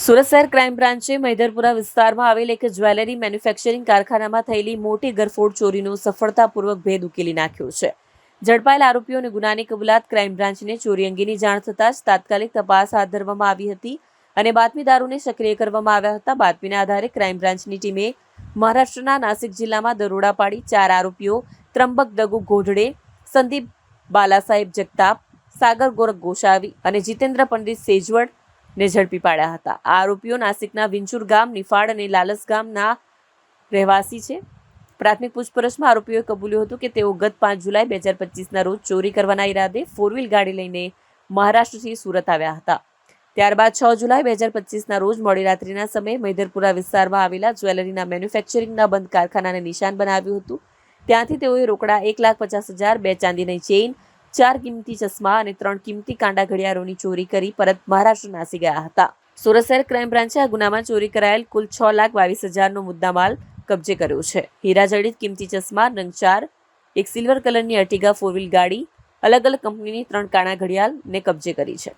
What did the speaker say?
સુરત શહેર ક્રાઇમ બ્રાન્ચે મૈદરપુરા વિસ્તારમાં આવેલ એક જ્વેલરી મેન્યુફેક્ચરિંગ કારખાનામાં થયેલી મોટી ગરફોડ ચોરીનો સફળતાપૂર્વક ભેદ ઉકેલી નાખ્યો છે. ઝડપાયેલ આરોપીઓને ગુનાની કબૂલાત ક્રાઇમ બ્રાન્ચને ચોરી અંગેની જાણ થતાં જ તાત્કાલિક તપાસ હાથ ધરવામાં આવી હતી અને બાતમીદારોને સક્રિય કરવામાં આવ્યા હતા. બાતમીના આધારે ક્રાઇમ બ્રાન્ચની ટીમે મહારાષ્ટ્રના નાસિક જિલ્લામાં દરોડા પાડી 4 આરોપીઓ ત્રંબક દગુ ગોઢડે, સંદીપ બાલાસાહેબ જગતાપ, સાગર ગોરખ ગોસાવી અને જીતેન્દ્ર પંડિત સેજવડ ને ઝડપી પાડ્યા હતા. આ આરોપીઓ નાસિકના વિંચુર ગામ, નિફાડ અને લાલસ ગામના રહેવાસી છે. પ્રાથમિક પૂછપરછમાં આરોપીઓએ કબૂલ્યું હતું કે તેઓ ગત 5 જુલાઈ 2025ના રોજ ચોરી કરવાના ઈરાદે 4 વ્હીલ ગાડી લઈને મહારાષ્ટ્રથી સુરત આવ્યા હતા. ત્યારબાદ 6 જુલાઈ 2025ના રોજ મોડી રાત્રિના સમયે મૈદરપુરા વિસ્તારમાં આવેલા જ્વેલરીના મેન્યુફેક્ચરિંગના બંધ કારખાનાને નિશાન બનાવ્યું હતું. ત્યાંથી તેઓએ રોકડા 1,50,000, 2 ચાંદીની ચેઇન, 4 કિંમતી ચશ્મા અને 3 કિંમતી કાંડા ઘડિયાળોની ચોરી કરી પરત મહારાષ્ટ્ર નાસી ગયા હતા. સુરત શહેર ક્રાઇમ બ્રાન્ચે આ ગુનામાં ચોરી કરાયેલ કુલ 6,22,000નો મુદ્દામાલ કબજે કર્યો છે. હીરા જડિત કિંમતી ચશ્મા નંગ 4, એક સિલ્વર કલરની અર્ટિગા 4 વ્હીલ ગાડી, અલગ અલગ કંપનીની 3 કાણા ઘડિયાળને કબજે કરી છે.